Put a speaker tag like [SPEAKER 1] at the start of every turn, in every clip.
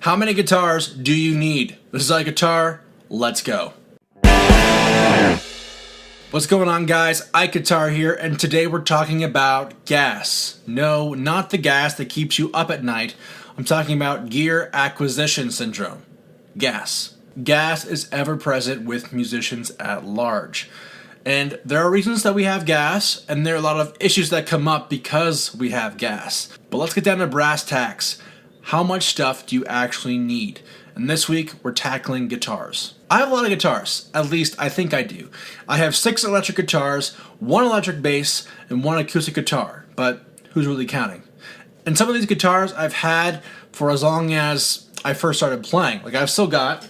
[SPEAKER 1] How many guitars do you need? This is IkeGuitar. Let's go. What's going on, guys? IkeGuitar here, and today we're talking about gas. No, not the gas that keeps you up at night. I'm talking about gear acquisition syndrome. Gas. Gas is ever present with musicians at large. And there are reasons that we have gas, and there are a lot of issues that come up because we have gas. But let's get down to brass tacks. How much stuff do you actually need? And this week, we're tackling guitars. I have a lot of guitars. At least, I think I do. I have 6 electric guitars, 1 electric bass, and 1 acoustic guitar. But who's really counting? And some of these guitars I've had for as long as I first started playing. Like, I've still got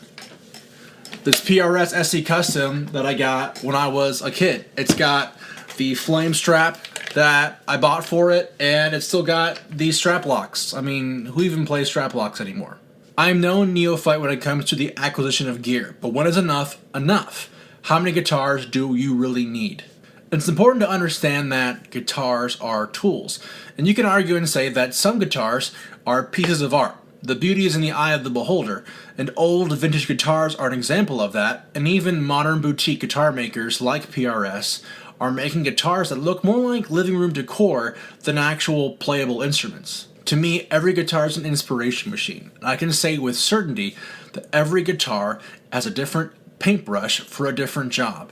[SPEAKER 1] this PRS SC Custom that I got when I was a kid. It's got the flame strap that I bought for it, and it's still got these strap locks. I mean, who even plays strap locks anymore? I'm no neophyte when it comes to the acquisition of gear, but when is enough enough? How many guitars do you really need? It's important to understand that guitars are tools, and you can argue and say that some guitars are pieces of art. The beauty is in the eye of the beholder, and old vintage guitars are an example of that, and even modern boutique guitar makers like PRS are making guitars that look more like living room decor than actual playable instruments. To me, every guitar is an inspiration machine, and I can say with certainty that every guitar has a different paintbrush for a different job.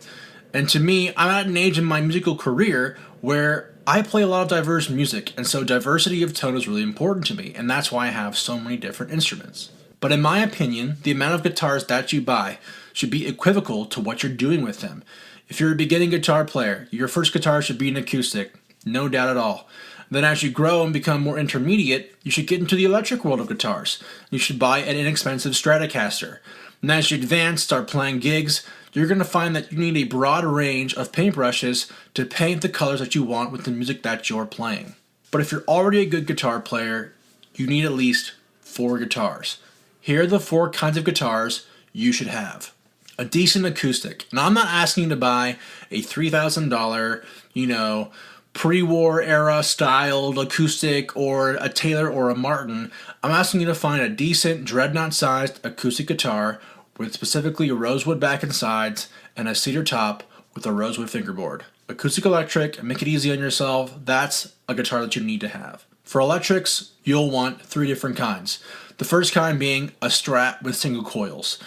[SPEAKER 1] And to me, I'm at an age in my musical career where I play a lot of diverse music, and so diversity of tone is really important to me, and that's why I have so many different instruments. But in my opinion, the amount of guitars that you buy should be equivocal to what you're doing with them. If you're a beginning guitar player, your first guitar should be an acoustic, no doubt at all. Then as you grow and become more intermediate, you should get into the electric world of guitars. You should buy an inexpensive Stratocaster. And as you advance, start playing gigs, you're going to find that you need a broad range of paintbrushes to paint the colors that you want with the music that you're playing. But if you're already a good guitar player, you need at least 4 guitars. Here are the 4 kinds of guitars you should have. A decent acoustic. Now, I'm not asking you to buy a $3,000, pre-war era styled acoustic or a Taylor or a Martin. I'm asking you to find a decent dreadnought-sized acoustic guitar with specifically a rosewood back and sides and a cedar top with a rosewood fingerboard. Acoustic electric, make it easy on yourself, that's a guitar that you need to have. For electrics, you'll want 3 different kinds. The first kind being a Strat with single coils.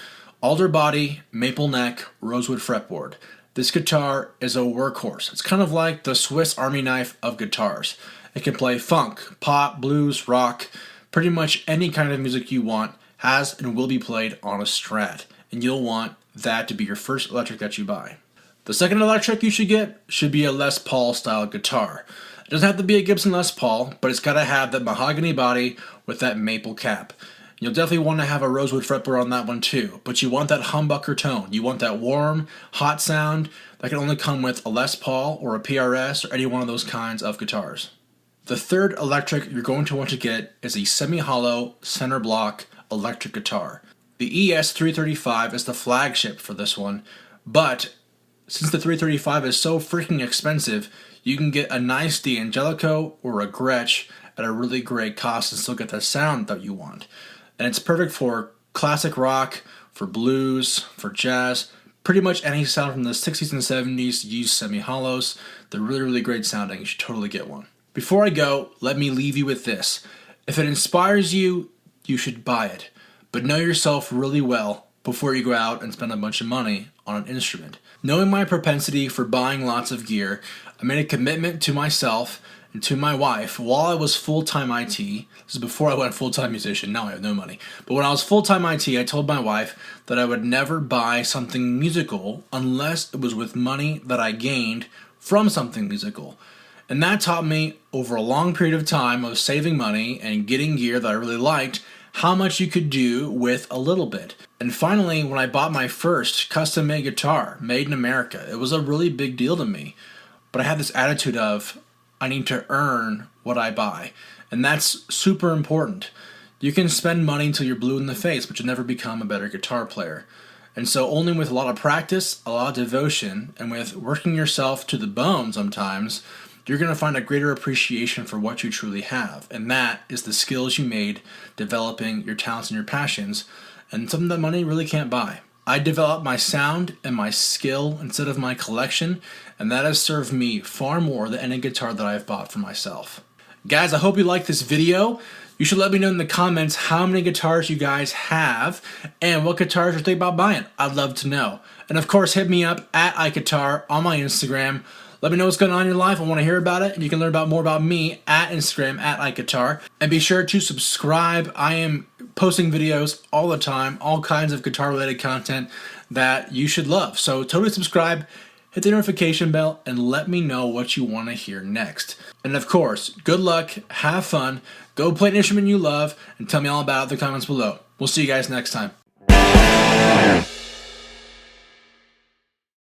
[SPEAKER 1] Alder body, maple neck, rosewood fretboard. This guitar is a workhorse. It's kind of like the Swiss Army knife of guitars. It can play funk, pop, blues, rock, pretty much any kind of music you want has and will be played on a Strat. And you'll want that to be your first electric that you buy. The second electric you should get should be a Les Paul style guitar. It doesn't have to be a Gibson Les Paul, but it's got to have that mahogany body with that maple cap. You'll definitely want to have a rosewood fretboard on that one too, but you want that humbucker tone. You want that warm, hot sound that can only come with a Les Paul or a PRS or any one of those kinds of guitars. The third electric you're going to want to get is a semi-hollow center block electric guitar. The ES335 is the flagship for this one, but since the 335 is so freaking expensive, you can get a nice D'Angelico or a Gretsch at a really great cost and still get the sound that you want. And it's perfect for classic rock, for blues, for jazz, pretty much any sound from the 60s and 70s use semi-hollows. They're really, really great sounding. You should totally get one. Before I go, let me leave you with this. If it inspires you, you should buy it. But know yourself really well before you go out and spend a bunch of money on an instrument. Knowing my propensity for buying lots of gear, I made a commitment to myself and to my wife while I was full-time IT. This is before I went full-time musician. Now I have no money. But when I was full-time IT, I told my wife that I would never buy something musical unless it was with money that I gained from something musical. And that taught me over a long period of time of saving money and getting gear that I really liked, how much you could do with a little bit. And finally, when I bought my first custom-made guitar, made in America, it was a really big deal to me. But I had this attitude of, I need to earn what I buy. And that's super important. You can spend money until you're blue in the face, but you'll never become a better guitar player. And so only with a lot of practice, a lot of devotion, and with working yourself to the bone sometimes, you're going to find a greater appreciation for what you truly have. And that is the skills you made developing your talents and your passions, and something that money really can't buy. I developed my sound and my skill instead of my collection, and that has served me far more than any guitar that I've bought for myself. Guys, I hope you liked this video. You should let me know in the comments how many guitars you guys have and what guitars you're thinking about buying. I'd love to know. And of course, hit me up at IkeGuitar on my Instagram. Let me know what's going on in your life. I want to hear about it. And you can learn more about me at Instagram at IkeGuitar. And be sure to subscribe. I am posting videos all the time, all kinds of guitar related content that you should love. So totally subscribe, hit the notification bell, and let me know what you want to hear next. And of course, good luck, have fun, go play an instrument you love, and tell me all about it in the comments below. We'll see you guys next time.